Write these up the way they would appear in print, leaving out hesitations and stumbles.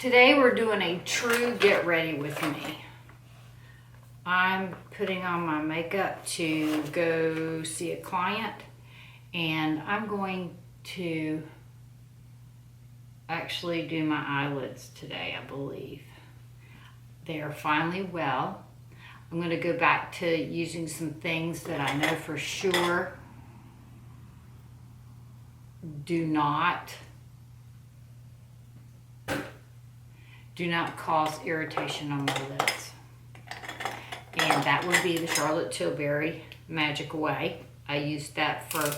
Today we're doing a true get ready with me. I'm putting on my makeup to go see a client, and I'm going to actually do my eyelids today, I believe. They are finally well. I'm going to go back to using some things that I know for sure do not cause irritation on my lids. And that would be the Charlotte Tilbury Magic Away. I used that for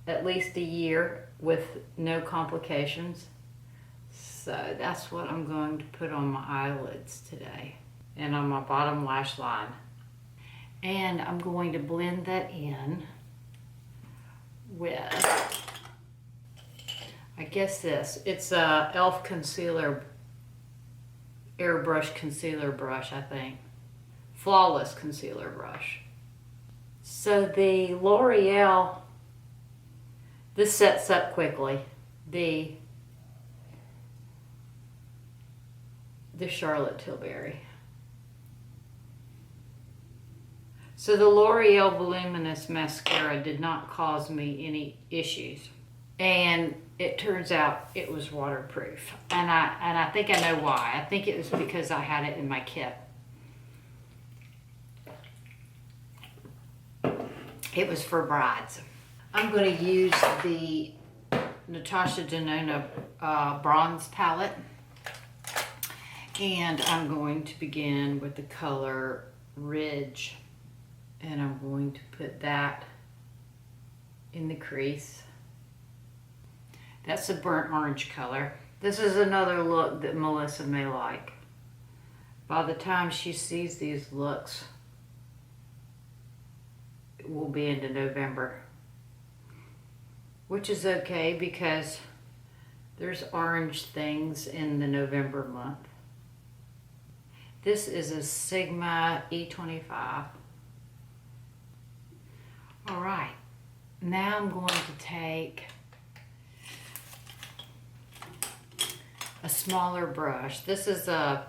at least a year with no complications. So that's what I'm going to put on my eyelids today and on my bottom lash line. And I'm going to blend that in with, I guess this. It's a e.l.f. concealer, airbrush concealer brush, I think. Flawless concealer brush. So the Loreal, this sets up quickly. The Charlotte Tilbury. So the L'Oreal Voluminous Mascara did not cause me any issues. And it turns out it was waterproof. And I think I know why. I think it was because I had it in my kit. It was for brides. I'm going to use the Natasha Denona bronze palette. And I'm going to begin with the color Ridge. And I'm going to put that in the crease. That's a burnt orange color. This is another look that Melissa may like. By the time she sees these looks, it will be into November. Which is okay because there's orange things in the November month. This is a Sigma E25. All right, now I'm going to take a smaller brush. This is a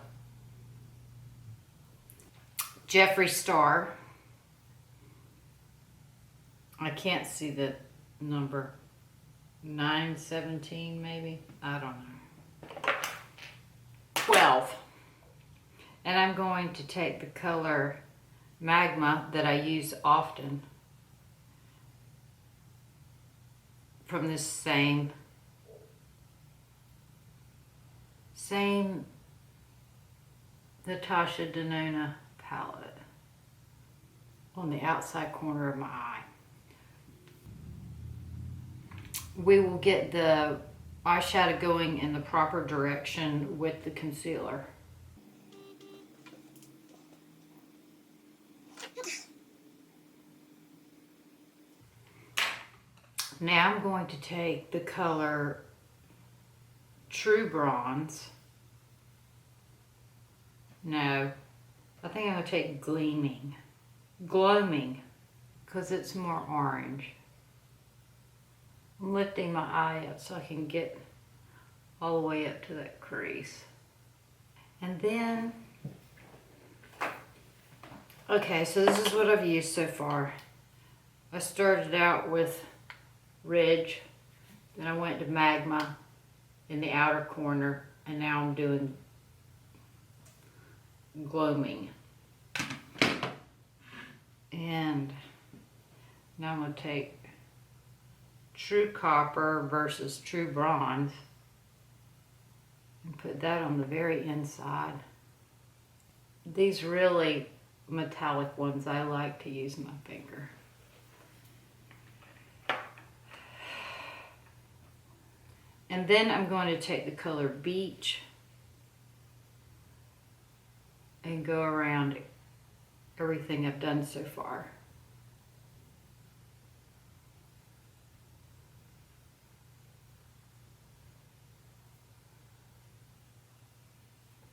Jeffree Star. I can't see the number. 917 maybe? I don't know. 12. And I'm going to take the color Magma that I use often from this same Natasha Denona palette on the outside corner of my eye. We will get the eyeshadow going in the proper direction with the concealer. Now I'm going to take the color True Bronze. No, I think I'm going to take Gloaming, because it's more orange. I'm lifting my eye up so I can get all the way up to that crease. And then, okay, so this is what I've used so far. I started out with Ridge, then I went to Magma in the outer corner, and now I'm doing Gloaming. And now I'm going to take True Copper versus True Bronze and put that on the very inside. These really metallic ones, I like to use my finger. And then I'm going to take the color Beach and go around everything I've done so far.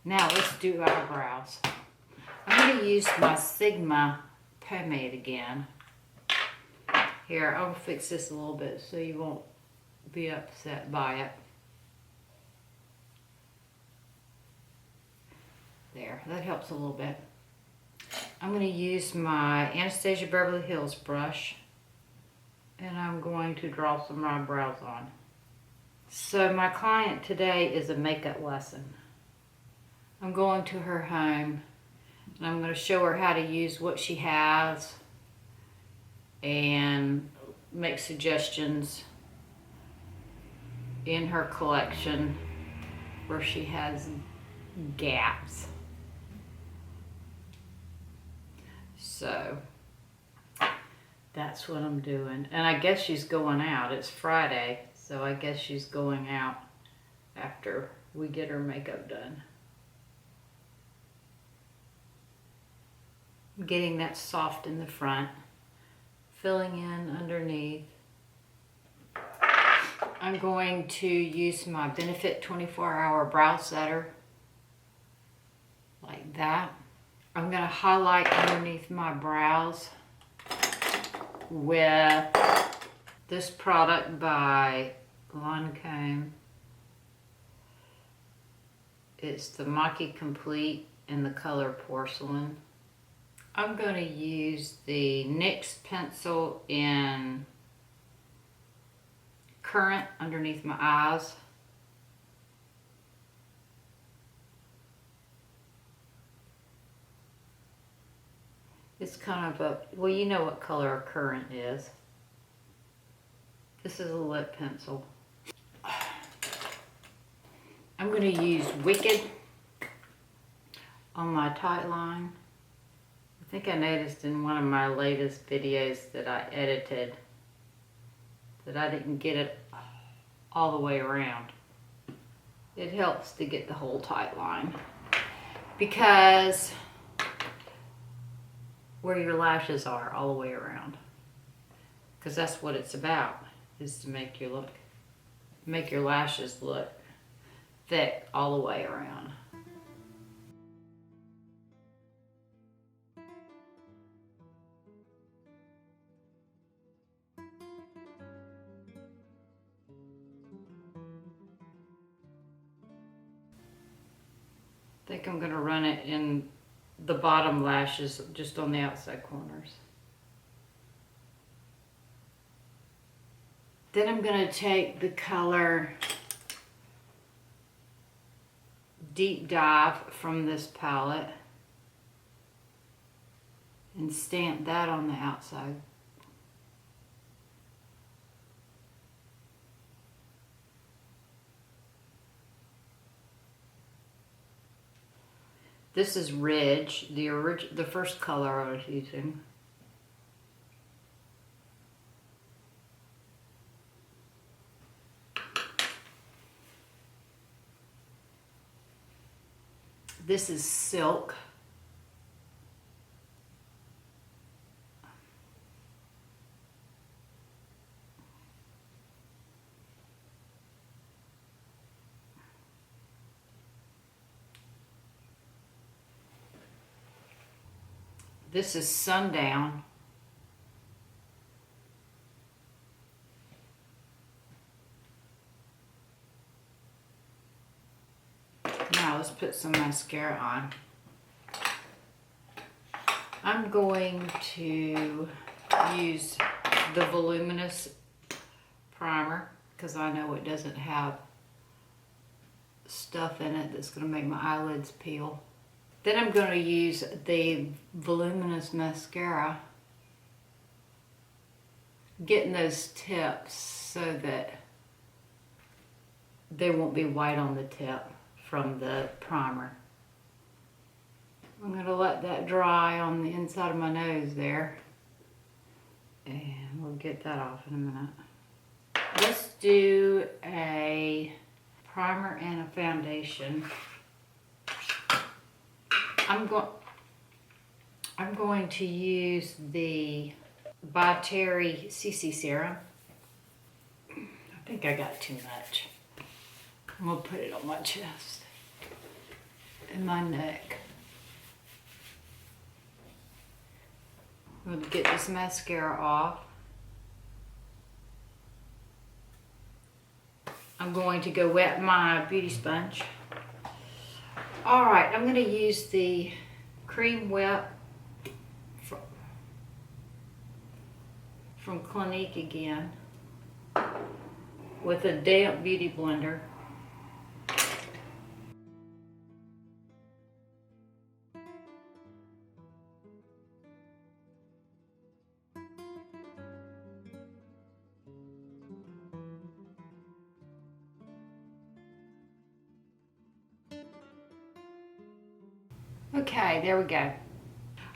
Now let's do eyebrows. I'm going to use my Sigma pomade again. Here, I'll fix this a little bit so you won't be upset by it. There, that helps a little bit. I'm going to use my Anastasia Beverly Hills brush, and I'm going to draw some eyebrows on. So my client today is a makeup lesson. I'm going to her home, and I'm going to show her how to use what she has and make suggestions in her collection where she has gaps. So that's what I'm doing. And I guess she's going out. It's Friday, so I guess she's going out after we get her makeup done. Getting that soft in the front, filling in underneath. I'm going to use my Benefit 24-Hour Brow Setter, like that. I'm going to highlight underneath my brows with this product by Lancome. It's the Maquicomplet in the color Porcelain. I'm going to use the NYX pencil in Currant underneath my eyes. It's kind of a, well, you know what color a Currant is. This is a lip pencil. I'm going to use Wicked on my tight line. I think I noticed in one of my latest videos that I edited that I didn't get it all the way around. It helps to get the whole tight line, because where your lashes are all the way around, because that's what it's about, is to make your lashes look thick all the way around. I think I'm going to run it in the bottom lashes, just on the outside corners. Then I'm going to take the color Deep Dive from this palette and stamp that on the outside. This is Ridge, the first color I was using. This is Silk. This is Sundown. Now let's put some mascara on. I'm going to use the Voluminous primer, because I know it doesn't have stuff in it that's going to make my eyelids peel. Then I'm going to use the Voluminous mascara, getting those tips so that they won't be white on the tip from the primer. I'm going to let that dry on the inside of my nose there, and we'll get that off in a minute. Let's do a primer and a foundation. I'm going to use the by Terry CC Serum. I think I got too much. I'm going to put it on my chest and my neck. I'm going to get this mascara off. I'm going to go wet my beauty sponge All right, I'm going to use the Cream Whip from Clinique again with a damp beauty blender. Okay, there we go.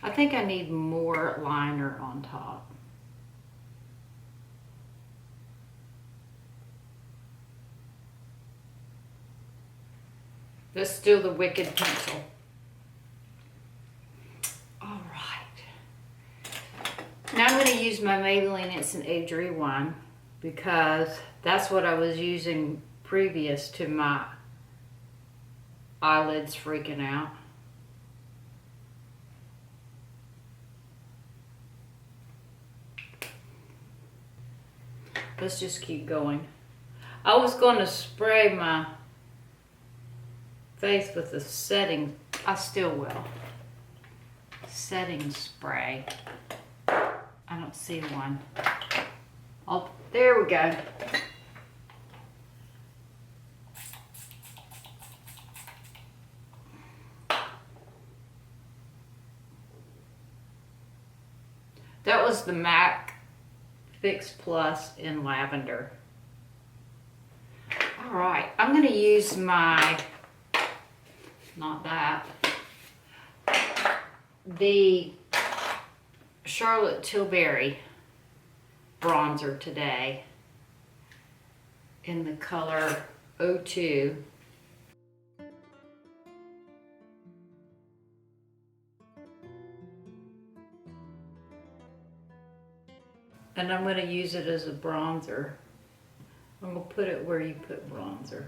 I think I need more liner on top. Let's do the Wicked pencil. All right. Now I'm going to use my Maybelline Instant Age Rewind because that's what I was using previous to my eyelids freaking out. Let's just keep going. I was going to spray my face with the setting. I still will. Setting spray. I don't see one. Oh, there we go. That was the MAC Fix Plus in lavender. All right, I'm going to use my, not that, the Charlotte Tilbury bronzer today in the color 02. And I'm going to use it as a bronzer. I'm going to put it where you put bronzer.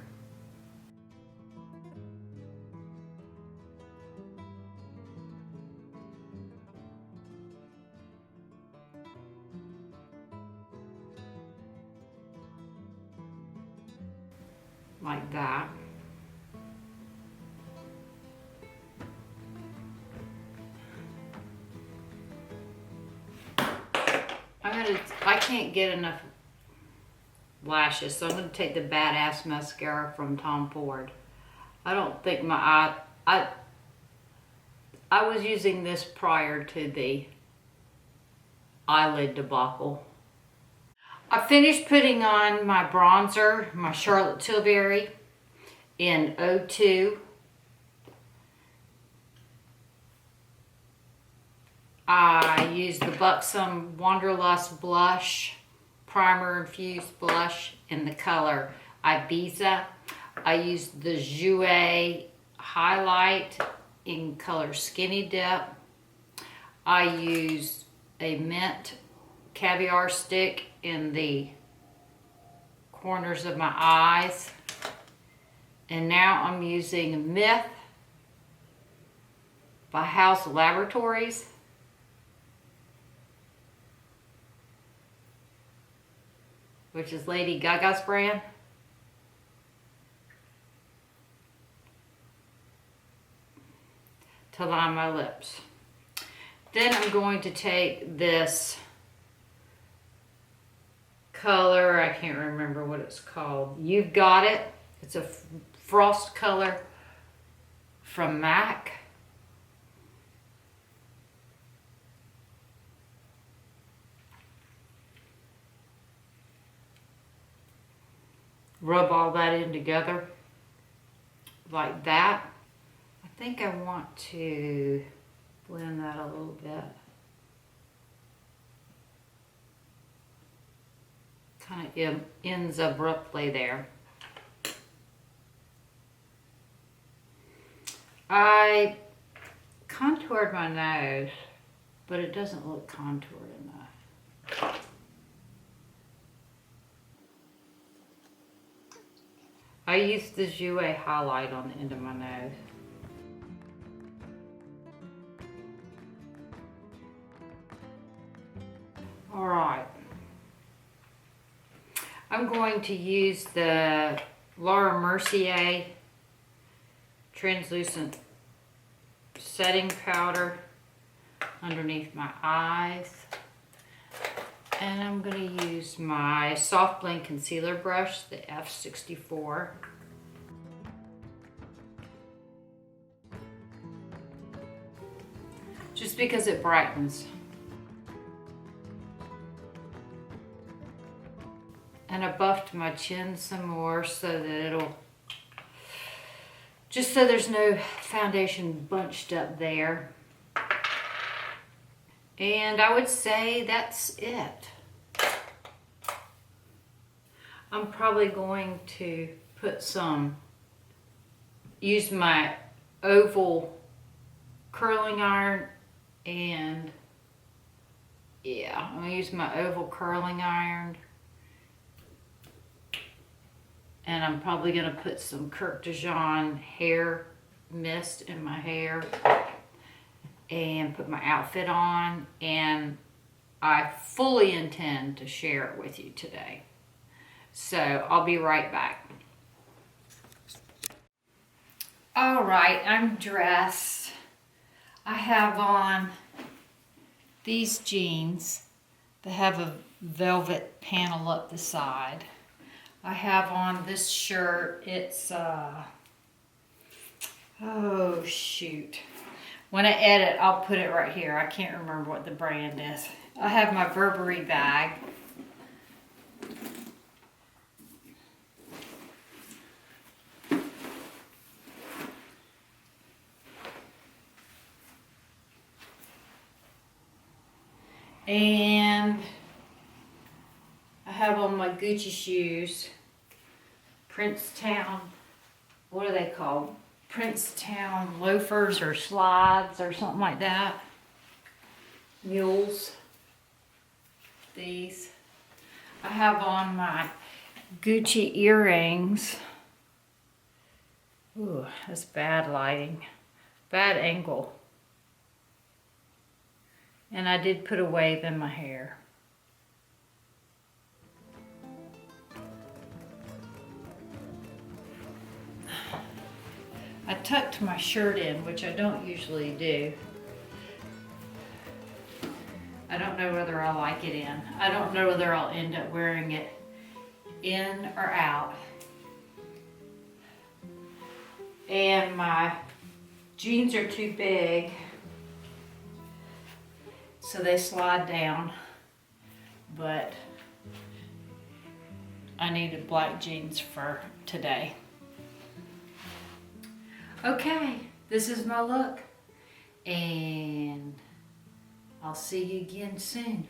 Like that. I can't get enough lashes, so I'm going to take the Badass mascara from Tom Ford. I don't think my eye, I was using this prior to the eyelid debacle. I finished putting on my bronzer, my Charlotte Tilbury in 02. I used the Buxom Wanderlust Blush, Primer Infused Blush in the color Ibiza. I used the Jouer Highlight in color Skinny Dip. I used a Mint Caviar Stick in the corners of my eyes. And now I'm using Myth by House Laboratories. Which is Lady Gaga's brand. To line my lips. Then I'm going to take this color, I can't remember what it's called. You've Got It. It's a frost color from MAC. Rub all that in together like that. I think I want to blend that a little bit. Kind of ends abruptly there. I contoured my nose, but it doesn't look contoured enough. I used the Jouer highlight on the end of my nose. All right. I'm going to use the Laura Mercier translucent setting powder underneath my eyes. And I'm going to use my Soft Blend Concealer brush, the F64. Just because it brightens. And I buffed my chin some more so that it'll, just so there's no foundation bunched up there. And I would say that's it. I'm probably going to use my oval curling iron, and yeah, I'm gonna use my oval curling iron. And I'm probably gonna put some Kirk Dijon hair mist in my hair and put my outfit on, and I fully intend to share it with you today. So I'll be right back. All right, I'm dressed. I have on these jeans that have a velvet panel up the side. I have on this shirt. It's, oh shoot. When I edit, I'll put it right here. I can't remember what the brand is. I have my Burberry bag. And I have on my Gucci shoes. Princetown, what are they called? Princetown loafers or slides or something like that. Mules. These. I have on my Gucci earrings. Ooh, that's bad lighting. Bad angle. And I did put a wave in my hair. I tucked my shirt in, which I don't usually do. I don't know whether I like it in. I don't know whether I'll end up wearing it in or out. And my jeans are too big, so they slide down, but I needed black jeans for today. Okay, this is my look, and I'll see you again soon.